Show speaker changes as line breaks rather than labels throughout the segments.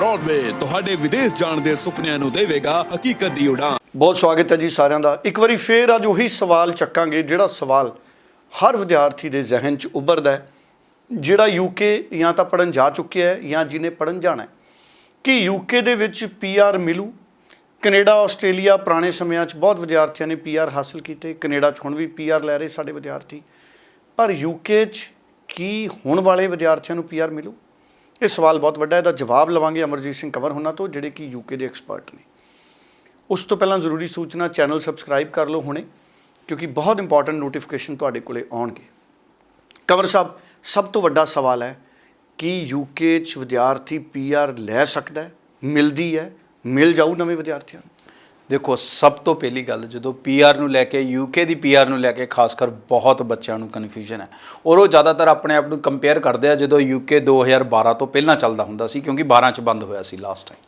Broadway ਤੁਹਾਡੇ ਵਿਦੇਸ਼ ਜਾਣ ਦੇ ਸੁਪਨਿਆਂ ਨੂੰ ਦੇਵੇਗਾ ਹਕੀਕਤ ਦੀ ਉਡਾਨ।
ਬਹੁਤ ਸਵਾਗਤ ਹੈ ਜੀ ਸਾਰਿਆਂ ਦਾ। ਇੱਕ ਵਾਰੀ ਫੇਰ ਅੱਜ ਉਹੀ ਸਵਾਲ ਚੱਕਾਂਗੇ ਜਿਹੜਾ ਸਵਾਲ ਹਰ ਵਿਦਿਆਰਥੀ ਦੇ ਜ਼ਿਹਨ 'ਚ ਉੱਭਰਦਾ ਹੈ, ਜਿਹੜਾ ਯੂਕੇ ਜਾਂ ਤਾਂ ਪੜ੍ਹਨ ਜਾ ਚੁੱਕਿਆ ਹੈ ਜਾਂ ਜਿਹਨੇ ਪੜ੍ਹਨ ਜਾਣਾ ਹੈ, ਕਿ ਯੂਕੇ ਦੇ ਵਿੱਚ PR ਮਿਲੂ। ਕੈਨੇਡਾ ਆਸਟ੍ਰੇਲੀਆ ਪੁਰਾਣੇ ਸਮਿਆਂ 'ਚ ਬਹੁਤ ਵਿਦਿਆਰਥੀਆਂ ਨੇ PR ਹਾਸਲ ਕੀਤੇ, ਕੈਨੇਡਾ 'ਚ ਹੁਣ ਵੀ PR ਲੈ ਰਹੇ ਸਾਡੇ ਵਿਦਿਆਰਥੀ, ਪਰ ਯੂਕੇ 'ਚ ਕੀ ਹੁਣ ਵਾਲੇ ਵਿਦਿਆਰਥੀਆਂ ਨੂੰ PR ਮਿਲੂ? ਇਹ ਸਵਾਲ ਬਹੁਤ ਵੱਡਾ, ਇਹਦਾ ਜਵਾਬ ਲਵਾਂਗੇ ਅਮਰਜੀਤ ਸਿੰਘ ਕੰਵਰ ਹੋਣਾ ਤੋਂ, ਜਿਹੜੇ ਕਿ ਯੂਕੇ ਦੇ ਐਕਸਪਰਟ ਨੇ। ਉਸ ਤੋਂ ਪਹਿਲਾਂ ਜ਼ਰੂਰੀ ਸੂਚਨਾ, ਚੈਨਲ ਸਬਸਕ੍ਰਾਈਬ ਕਰ ਲਓ ਹੁਣੇ, ਕਿਉਂਕਿ ਬਹੁਤ ਇੰਪੋਰਟੈਂਟ ਨੋਟੀਫਿਕੇਸ਼ਨ ਤੁਹਾਡੇ ਕੋਲੇ ਆਉਣਗੇ। ਕੰਵਰ ਸਾਹਿਬ, ਸਭ ਤੋਂ ਵੱਡਾ ਸਵਾਲ ਹੈ ਕਿ ਯੂਕੇ 'ਚ ਵਿਦਿਆਰਥੀ PR ਲੈ ਸਕਦਾ ਹੈ, ਮਿਲਦੀ ਹੈ, ਮਿਲ ਜਾਊ ਨਵੇਂ ਵਿਦਿਆਰਥੀਆਂ ਨੂੰ?
देखो, सब तो पहली गल जो PR ਨੂੰ ਲੈ ਕੇ यूके ਦੀ PR ਨੂੰ ਲੈ ਕੇ ਖਾਸਕਰ ਬਹੁਤ ਬੱਚਿਆਂ ਨੂੰ ਕਨਫਿਊਜ਼ਨ ਹੈ, ਔਰ ਉਹ ਜ਼ਿਆਦਾਤਰ ਆਪਣੇ ਆਪ ਨੂੰ ਕੰਪੇਅਰ ਕਰਦੇ ਆ ਜਦੋਂ UK 2012 ਤੋਂ ਪਹਿਲਾਂ ਚੱਲਦਾ ਹੁੰਦਾ ਸੀ, ਕਿਉਂਕਿ 12 ਚ ਬੰਦ ਹੋਇਆ ਸੀ ਲਾਸਟ ਟਾਈਮ।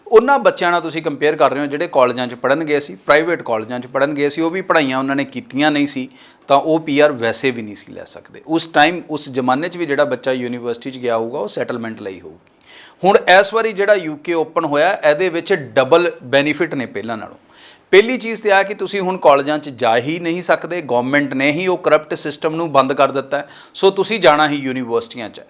ਉਹਨਾਂ ਬੱਚਿਆਂ ਨਾਲ ਤੁਸੀਂ ਕੰਪੇਅਰ ਕਰ ਰਹੇ ਹੋ ਜਿਹੜੇ ਕਾਲਜਾਂ 'ਚ ਪੜ੍ਹਨ ਗਏ ਸੀ, ਪ੍ਰਾਈਵੇਟ ਕਾਲਜਾਂ 'ਚ ਪੜ੍ਹਨ ਗਏ ਸੀ, ਉਹ ਵੀ ਪੜ੍ਹਾਈਆਂ ਉਹਨਾਂ ਨੇ ਕੀਤੀਆਂ ਨਹੀਂ ਸੀ, ਤਾਂ ਉਹ PR ਵੈਸੇ ਵੀ ਨਹੀਂ ਸੀ ਲੈ ਸਕਦੇ ਉਸ ਟਾਈਮ। ਉਸ ਜ਼ਮਾਨੇ 'ਚ ਵੀ ਜਿਹੜਾ ਬੱਚਾ ਯੂਨੀਵਰਸਿਟੀ 'ਚ ਗਿਆ ਹੋਊਗਾ ਉਹ ਸੈਟਲਮੈਂਟ ਲਈ ਹੋਊਗੀ। ਹੁਣ ਇਸ ਵਾਰੀ ਜਿਹੜਾ UK ਓਪਨ ਹੋਇਆ, ਇਹਦੇ ਵਿੱਚ ਡਬਲ ਬੈਨੀਫਿਟ ਨੇ ਪਹਿਲਾਂ ਨਾਲੋਂ। ਪਹਿਲੀ ਚੀਜ਼ ਤੇ ਆ ਕਿ ਤੁਸੀਂ ਹੁਣ ਕਾਲਜਾਂ 'ਚ ਜਾ ਹੀ ਨਹੀਂ ਸਕਦੇ, ਗਵਰਨਮੈਂਟ ਨੇ ਹੀ ਉਹ ਕਰਪਟ ਸਿਸਟਮ ਨੂੰ ਬੰਦ ਕਰ ਦਿੱਤਾ, ਸੋ ਤੁਸੀਂ ਜਾਣਾ ਹੀ ਯੂਨੀਵਰਸਿਟੀਆਂ 'ਚ।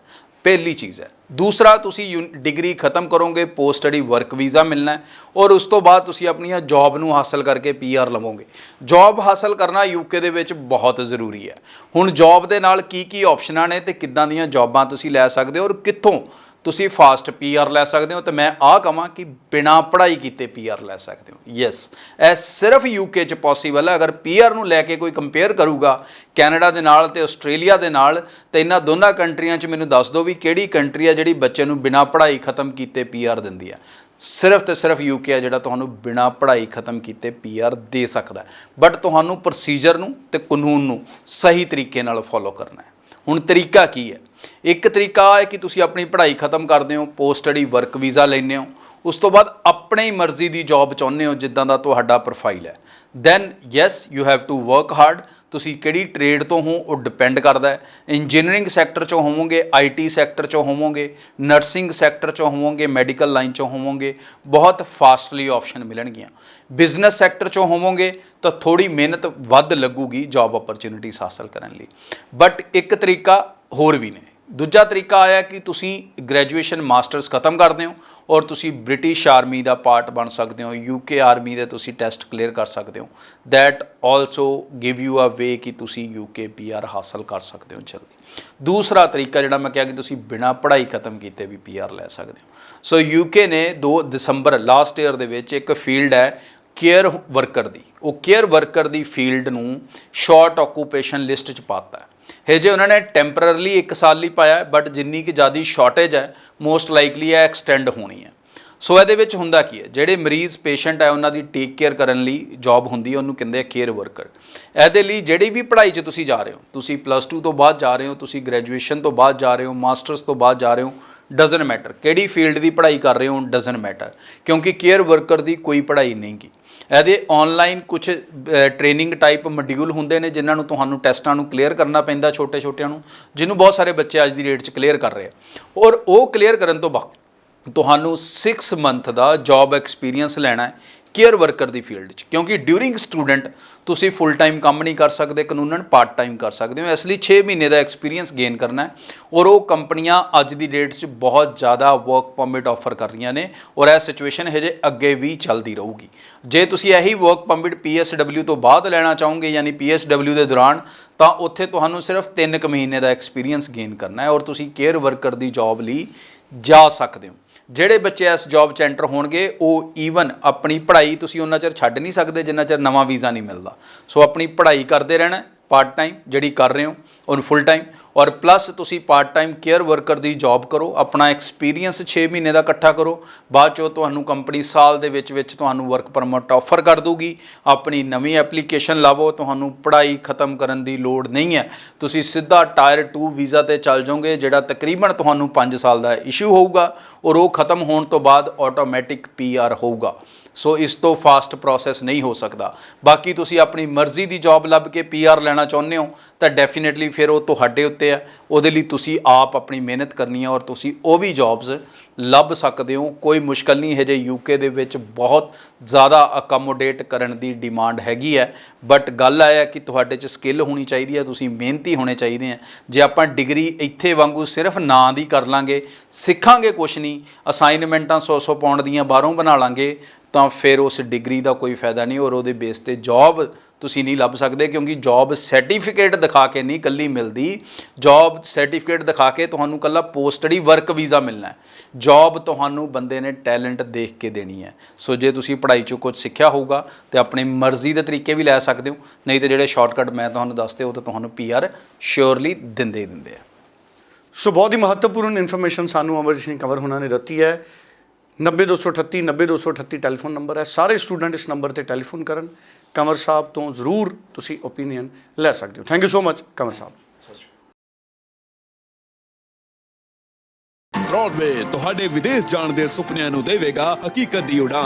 ਪਹਿਲੀ ਚੀਜ਼ ਹੈ। ਦੂਸਰਾ, ਤੁਸੀਂ ਡਿਗਰੀ ਖਤਮ ਕਰੋਗੇ, ਪੋਸਟ ਸਟੱਡੀ ਵਰਕ ਵੀਜ਼ਾ ਮਿਲਣਾ ਹੈ, ਔਰ ਉਸ ਤੋਂ ਬਾਅਦ ਤੁਸੀਂ ਆਪਣੀਆਂ ਜੌਬ ਨੂੰ ਹਾਸਲ ਕਰਕੇ PR ਲਵੋਗੇ। ਜੌਬ ਹਾਸਲ ਕਰਨਾ UK ਦੇ ਵਿੱਚ ਬਹੁਤ ਜ਼ਰੂਰੀ ਹੈ। ਹੁਣ ਜੌਬ ਦੇ ਨਾਲ ਕੀ ਆਪਸ਼ਨਾਂ ਨੇ ਤੇ ਕਿੱਦਾਂ ਦੀਆਂ ਜੌਬਾਂ ਤੁਸੀਂ ਲੈ ਸਕਦੇ ਹੋ, ਔਰ ਕਿੱਥੋਂ ਤੁਸੀਂ ਫਾਸਟ PR ਲੈ ਸਕਦੇ ਹੋ, ਤੇ ਮੈਂ ਆਹ ਕਹਾਂ ਕਿ ਬਿਨਾਂ ਪੜ੍ਹਾਈ ਕੀਤੇ PR ਲੈ ਸਕਦੇ ਹੋ। ਯੈਸ, ਇਹ ਸਿਰਫ UK 'ਚ ਪੋਸੀਬਲ ਹੈ। ਅਗਰ PR ਨੂੰ ਲੈ ਕੇ ਕੋਈ ਕੰਪੇਅਰ ਕਰੂਗਾ ਕੈਨੇਡਾ ਦੇ ਨਾਲ ਤੇ ਆਸਟ੍ਰੇਲੀਆ ਦੇ ਨਾਲ, ਤੇ ਇਹਨਾਂ ਦੋਨਾਂ ਕੰਟਰੀਆਂ 'ਚ ਮੈਨੂੰ ਦੱਸ ਦਿਓ ਵੀ ਕਿਹੜੀ ਕੰਟਰੀ ਆ ਜਿਹੜੀ ਬੱਚੇ ਨੂੰ ਬਿਨਾਂ ਪੜ੍ਹਾਈ ਖਤਮ ਕੀਤੇ PR ਦਿੰਦੀ ਹੈ? ਸਿਰਫ ਤੇ ਸਿਰਫ UK ਹੈ ਜਿਹੜਾ ਤੁਹਾਨੂੰ ਬਿਨਾਂ ਪੜ੍ਹਾਈ ਖਤਮ ਕੀਤੇ PR ਦੇ ਸਕਦਾ, ਬਟ ਤੁਹਾਨੂੰ ਪ੍ਰੋਸੀਜਰ ਨੂੰ ਤੇ ਕਾਨੂੰਨ ਨੂੰ ਸਹੀ ਤਰੀਕੇ ਨਾਲ ਫੋਲੋ ਕਰਨਾ ਹੈ। ਹੁਣ ਤਰੀਕਾ ਕੀ ਹੈ? ਇੱਕ ਤਰੀਕਾ ਹੈ ਕਿ ਤੁਸੀਂ ਆਪਣੀ ਪੜ੍ਹਾਈ ਖਤਮ ਕਰਦੇ ਹੋ, ਪੋਸਟ ਸਟੱਡੀ ਵਰਕ ਵੀਜ਼ਾ ਲੈਂਦੇ ਹੋ, ਉਸ ਤੋਂ ਬਾਅਦ ਆਪਣੀ ਮਰਜ਼ੀ ਦੀ ਜੌਬ ਚਾਹੁੰਦੇ ਹੋ ਜਿੱਦਾਂ ਦਾ ਤੁਹਾਡਾ ਪ੍ਰੋਫਾਈਲ ਹੈ, then yes you have to work hard. ਤੁਸੀਂ ਕਿਹੜੀ ਟ੍ਰੇਡ ਤੋਂ ਹੋ ਉਹ ਡਿਪੈਂਡ ਕਰਦਾ ਹੈ। ਇੰਜੀਨੀਅਰਿੰਗ ਸੈਕਟਰ 'ਚੋਂ ਹੋਵੋਗੇ, IT ਸੈਕਟਰ 'ਚੋਂ ਹੋਵੋਗੇ, ਨਰਸਿੰਗ ਸੈਕਟਰ 'ਚੋਂ ਹੋਵੋਗੇ, ਮੈਡੀਕਲ ਲਾਈਨ 'ਚੋਂ ਹੋਵੋਗੇ, ਬਹੁਤ ਫਾਸਟਲੀ ਆਪਸ਼ਨ ਮਿਲਣਗੀਆਂ। ਬਿਜ਼ਨਸ ਸੈਕਟਰ 'ਚੋਂ ਹੋਵੋਗੇ ਤਾਂ ਥੋੜ੍ਹੀ ਮਿਹਨਤ ਵੱਧ ਲੱਗੂਗੀ ਜੌਬ ਅਪਰਚੁਨਿਟੀਜ਼ ਹਾਸਲ ਕਰਨ ਲਈ। ਬਟ ਇੱਕ ਤਰੀਕਾ ਹੋਰ ਵੀ ਨੇ। ਦੂਜਾ ਤਰੀਕਾ ਆਇਆ ਕਿ ਤੁਸੀਂ ਗ੍ਰੈਜੂਏਸ਼ਨ ਮਾਸਟਰਸ ਖਤਮ ਕਰਦੇ ਹੋ ਔਰ ਤੁਸੀਂ ਬ੍ਰਿਟਿਸ਼ ਆਰਮੀ ਦਾ ਪਾਰਟ ਬਣ ਸਕਦੇ ਹੋ, UK ਆਰਮੀ ਦੇ ਤੁਸੀਂ ਟੈਸਟ ਕਲੀਅਰ ਕਰ ਸਕਦੇ ਹੋ। ਦੈਟ ਆਲਸੋ ਗਿਵ ਯੂ ਅ ਵੇ ਕਿ ਤੁਸੀਂ UK PR ਹਾਸਲ ਕਰ ਸਕਦੇ ਹੋ ਜਲਦੀ। ਦੂਸਰਾ ਤਰੀਕਾ ਜਿਹੜਾ ਮੈਂ ਕਿਹਾ ਕਿ ਤੁਸੀਂ ਬਿਨਾਂ ਪੜ੍ਹਾਈ ਖਤਮ ਕੀਤੇ ਵੀ PR ਲੈ ਸਕਦੇ ਹੋ। ਸੋ UK ਨੇ 2 ਦਸੰਬਰ ਲਾਸਟ ਈਅਰ ਦੇ ਵਿੱਚ ਇੱਕ ਫੀਲਡ ਹੈ ਕੇਅਰ ਵਰਕਰ ਦੀ, ਉਹ ਕੇਅਰ ਵਰਕਰ ਦੀ ਫੀਲਡ ਨੂੰ ਸ਼ਾਰਟ ਆਕੂਪੇਸ਼ਨ ਲਿਸਟ 'ਚ ਪਾਤਾ ਹੈ। ਜੇ ਉਹਨਾਂ ਨੇ ਟੈਂਪਰਰਲੀ 1 ਸਾਲ ਲਈ ਪਾਇਆ, ਬਟ ਜਿੰਨੀ ਕਿ ਜ਼ਿਆਦਾ ਸ਼ਾਰਟੇਜ ਹੈ ਮੋਸਟ ਲਾਈਕਲੀ ਹੈ ਐਕਸਟੈਂਡ ਹੋਣੀ ਹੈ। ਸੋ ਇਹਦੇ ਵਿੱਚ ਹੁੰਦਾ ਕੀ ਹੈ, ਜਿਹੜੇ ਮਰੀਜ਼ ਪੇਸ਼ੈਂਟ ਹੈ ਉਹਨਾਂ ਦੀ ਟੇਕ ਕੇਅਰ ਕਰਨ ਲਈ ਜੌਬ ਹੁੰਦੀ ਹੈ, ਉਹਨੂੰ ਕਹਿੰਦੇ ਆ ਕੇਅਰ ਵਰਕਰ। ਇਹਦੇ ਲਈ ਜਿਹੜੀ ਵੀ ਪੜ੍ਹਾਈ 'ਚ ਤੁਸੀਂ ਜਾ ਰਹੇ ਹੋ, ਤੁਸੀਂ +2 ਤੋਂ ਬਾਅਦ ਜਾ ਰਹੇ ਹੋ, ਤੁਸੀਂ ਗ੍ਰੈਜੂਏਸ਼ਨ ਤੋਂ ਬਾਅਦ ਜਾ ਰਹੇ ਹੋ, ਮਾਸਟਰਸ ਤੋਂ ਬਾਅਦ ਜਾ ਰਹੇ ਹੋ, ਡਜ਼ਨ ਮੈਟਰ ਕਿਹੜੀ ਫੀਲਡ ਦੀ ਪੜ੍ਹਾਈ ਕਰ ਰਹੇ ਹੋ, ਡਜ਼ਨ ਮੈਟਰ, ਕਿਉਂਕਿ ਕੇਅਰ ਵਰਕਰ ਦੀ ਕੋਈ ਪੜ੍ਹਾਈ ਨਹੀਂ ਗੀ। ਇਹਦੇ ਆਨਲਾਈਨ ਕੁਝ ਟ੍ਰੇਨਿੰਗ ਟਾਈਪ ਮੋਡਿਊਲ ਹੁੰਦੇ ਨੇ ਜਿਨ੍ਹਾਂ ਨੂੰ ਤੁਹਾਨੂੰ ਟੈਸਟਾਂ ਨੂੰ ਕਲੀਅਰ ਕਰਨਾ ਪੈਂਦਾ, ਛੋਟੇ-ਛੋਟਿਆਂ ਨੂੰ, ਜਿਹਨੂੰ ਬਹੁਤ ਸਾਰੇ ਬੱਚੇ ਅੱਜ ਦੀ ਡੇਟ 'ਚ ਕਲੀਅਰ ਕਰ ਰਹੇ ਆ। ਔਰ ਉਹ ਕਲੀਅਰ ਕਰਨ ਤੋਂ ਬਾਅਦ ਤੁਹਾਨੂੰ 6 ਮੰਥ ਦਾ ਜੌਬ ਐਕਸਪੀਰੀਅੰਸ ਲੈਣਾ ਹੈ ਕੇਅਰ ਵਰਕਰ ਦੀ ਫੀਲਡ 'ਚ, ਕਿਉਂਕਿ ਡਿਊਰਿੰਗ ਸਟੂਡੈਂਟ ਤੁਸੀਂ ਫੁੱਲ ਟਾਈਮ ਕੰਮ ਨਹੀਂ ਕਰ ਸਕਦੇ, ਕਾਨੂੰਨਨ ਪਾਰਟ ਟਾਈਮ ਕਰ ਸਕਦੇ ਹੋ। ਇਸ ਲਈ 6 ਮਹੀਨੇ ਦਾ ਐਕਸਪੀਰੀਅੰਸ ਗੇਨ ਕਰਨਾ ਹੈ। ਔਰ ਉਹ ਕੰਪਨੀਆਂ ਅੱਜ ਦੀ ਡੇਟ 'ਚ ਬਹੁਤ ਜ਼ਿਆਦਾ ਵਰਕ ਪਰਮਿਟ ਆਫਰ ਕਰ ਰਹੀਆਂ ਨੇ, ਔਰ ਇਹ ਸਿਚੁਏਸ਼ਨ ਹਜੇ ਅੱਗੇ ਵੀ ਚੱਲਦੀ ਰਹੂਗੀ। ਜੇ ਤੁਸੀਂ ਇਹੀ ਵਰਕ ਪਰਮਿਟ PSW ਤੋਂ ਬਾਅਦ ਲੈਣਾ ਚਾਹੋਗੇ, ਯਾਨੀ PSW ਦੇ ਦੌਰਾਨ, ਤਾਂ ਉੱਥੇ ਤੁਹਾਨੂੰ ਸਿਰਫ 3 ਮਹੀਨੇ ਦਾ ਐਕਸਪੀਰੀਅੰਸ ਗੇਨ ਕਰਨਾ ਹੈ ਔਰ ਤੁਸੀਂ ਕੇਅਰ ਵਰਕਰ ਦੀ ਜੌਬ ਲਈ ਜਾ ਸਕਦੇ ਹੋ। ਜਿਹੜੇ ਬੱਚੇ ਇਸ ਜੌਬ 'ਚ ਐਂਟਰ ਹੋਣਗੇ ਉਹ ਈਵਨ ਆਪਣੀ ਪੜ੍ਹਾਈ ਤੁਸੀਂ ਉਹਨਾਂ ਚਿਰ ਛੱਡ ਨਹੀਂ ਸਕਦੇ ਜਿੰਨਾ ਚਿਰ ਨਵਾਂ ਵੀਜ਼ਾ ਨਹੀਂ ਮਿਲਦਾ। ਸੋ ਆਪਣੀ ਪੜ੍ਹਾਈ ਕਰਦੇ ਰਹਿਣਾ ਪਾਰਟ ਟਾਈਮ ਜਿਹੜੀ ਕਰ ਰਹੇ ਹੋ ਉਹਨੂੰ ਫੁੱਲ ਟਾਈਮ, ਔਰ ਪਲੱਸ ਤੁਸੀਂ ਪਾਰਟ ਟਾਈਮ ਕੇਅਰ ਵਰਕਰ ਦੀ ਜੌਬ ਕਰੋ, ਆਪਣਾ ਐਕਸਪੀਰੀਅੰਸ 6 ਮਹੀਨੇ ਦਾ ਇਕੱਠਾ ਕਰੋ। ਬਾਅਦ 'ਚੋਂ ਤੁਹਾਨੂੰ ਕੰਪਨੀ ਸਾਲ ਦੇ ਵਿੱਚ ਤੁਹਾਨੂੰ ਵਰਕ ਪਰਮਿਟ ਆਫਰ ਕਰ ਦੂਗੀ। ਆਪਣੀ ਨਵੀਂ ਐਪਲੀਕੇਸ਼ਨ ਲਾਵੋ, ਤੁਹਾਨੂੰ ਪੜ੍ਹਾਈ ਖਤਮ ਕਰਨ ਦੀ ਲੋੜ ਨਹੀਂ ਹੈ, ਤੁਸੀਂ ਸਿੱਧਾ ਟਾਇਰ 2 ਵੀਜ਼ਾ 'ਤੇ ਚੱਲ ਜਾਓਗੇ, ਜਿਹੜਾ ਤਕਰੀਬਨ ਤੁਹਾਨੂੰ 5 ਸਾਲ ਦਾ ਇਸ਼ੂ ਹੋਊਗਾ, ਔਰ ਉਹ ਖਤਮ ਹੋਣ ਤੋਂ ਬਾਅਦ ਆਟੋਮੈਟਿਕ PR ਹੋਊਗਾ। ਸੋ ਇਸ ਤੋਂ ਫਾਸਟ ਪ੍ਰੋਸੈਸ ਨਹੀਂ ਹੋ ਸਕਦਾ। ਬਾਕੀ ਤੁਸੀਂ ਆਪਣੀ ਮਰਜ਼ੀ ਦੀ ਜੌਬ ਲੱਭ ਕੇ PR ਲੈਣਾ ਚਾਹੁੰਦੇ ਹੋ ਤਾਂ ਡੈਫੀਨੇਟਲੀ ਫਿਰ ਉਹ ਤੁਹਾਡੇ ਉੱਤੇ ਉੱਤੇ ਹੈ, ਉਹਦੇ ਲਈ ਤੁਸੀਂ ਆਪ ਆਪਣੀ ਮਿਹਨਤ ਕਰਨੀ ਹੈ ਔਰ ਤੁਸੀਂ ਉਹ ਵੀ ਜੌਬਸ ਲੱਭ ਸਕਦੇ ਹੋ। ਕੋਈ ਮੁਸ਼ਕਲ ਨਹੀਂ ਹੈ ਜੇ ਯੂਕੇ ਦੇ ਵਿੱਚ ਬਹੁਤ ਜ਼ਿਆਦਾ ਅਕਮੋਡੇਟ ਕਰਨ ਦੀ ਡਿਮਾਂਡ ਹੈਗੀ ਹੈ, ਬਟ ਗੱਲ ਇਹ ਹੈ ਕਿ ਤੁਹਾਡੇ 'ਚ ਸਕਿੱਲ ਹੋਣੀ ਚਾਹੀਦੀ ਹੈ, ਤੁਸੀਂ ਮਿਹਨਤੀ ਹੋਣੇ ਚਾਹੀਦੇ ਆ। ਜੇ ਆਪਾਂ ਡਿਗਰੀ ਇੱਥੇ ਵਾਂਗੂ ਸਿਰਫ ਨਾਂ ਦੀ ਕਰ ਲਾਂਗੇ, ਸਿੱਖਾਂਗੇ ਕੁਛ ਨਹੀਂ, ਅਸਾਈਨਮੈਂਟਾਂ 100 ਪਾਉਂਡ ਦੀਆਂ ਬਾਹਰੋਂ ਬਣਾ ਲਾਂਗੇ, ਤਾਂ ਫਿਰ ਉਸ ਡਿਗਰੀ ਦਾ ਕੋਈ ਫਾਇਦਾ ਨਹੀਂ ਔਰ ਉਹਦੇ ਬੇਸ ਤੇ ਜੌਬ ਤੁਸੀਂ ਨਹੀਂ ਲੱਭ ਸਕਦੇ, ਕਿਉਂਕਿ ਜੌਬ ਸਰਟੀਫਿਕੇਟ ਦਿਖਾ ਕੇ ਨਹੀਂ ਇਕੱਲੀ ਮਿਲਦੀ। ਜੌਬ ਸਰਟੀਫਿਕੇਟ ਦਿਖਾ ਕੇ ਤੁਹਾਨੂੰ ਇਕੱਲਾ ਪੋਸਟ ਸਟੱਡੀ ਵਰਕ ਵੀਜ਼ਾ ਮਿਲਣਾ ਹੈ, ਜੌਬ ਤੁਹਾਨੂੰ ਬੰਦੇ ਨੇ ਟੈਲੈਂਟ ਦੇਖ ਕੇ ਦੇਣੀ ਹੈ। ਸੋ ਜੇ ਤੁਸੀਂ ਪੜ੍ਹਾਈ 'ਚੋਂ ਕੁਝ ਸਿੱਖਿਆ ਹੋਊਗਾ ਤੇ ਆਪਣੀ ਮਰਜ਼ੀ ਦੇ ਤਰੀਕੇ ਵੀ ਲੈ ਸਕਦੇ ਹੋ, ਨਹੀਂ ਤਾਂ ਜਿਹੜੇ ਸ਼ਾਰਟਕਟ ਮੈਂ ਤੁਹਾਨੂੰ ਦੱਸਦੇ ਉਹ ਤਾਂ ਤੁਹਾਨੂੰ PR ਸ਼ੋਰਲੀ ਦਿੰਦੇ ਹੀ ਦਿੰਦੇ ਆ।
ਸੋ ਬਹੁਤ ਹੀ ਮਹੱਤਵਪੂਰਨ ਇਨਫੋਰਮੇਸ਼ਨ ਸਾਨੂੰ ਅਮਰਜੀਤ ਸਿੰਘ ਕੰਵਰ ਹੋਣਾ ਨੇ ਦਿੱਤੀ ਹੈ। 90238 90238 ਟੈਲੀਫੋਨ ਨੰਬਰ ਹੈ। ਸਾਰੇ ਸਟੂਡੈਂਟ ਇਸ ਨੰਬਰ ਤੇ ਟੈਲੀਫੋਨ ਕਰਨ, ਕੰਵਰ ਸਾਹਿਬ ਤੋਂ ਜ਼ਰੂਰ ਤੁਸੀਂ ਓਪੀਨੀਅਨ ਲੈ ਸਕਦੇ ਹੋ। Thank you so much Kanwar Sahib.
Broadway ਤੁਹਾਡੇ ਵਿਦੇਸ਼ ਜਾਣ ਦੇ ਸੁਪਨਿਆਂ ਨੂੰ ਦੇਵੇਗਾ ਹਕੀਕਤ ਦੀ ਉਡਾਨ।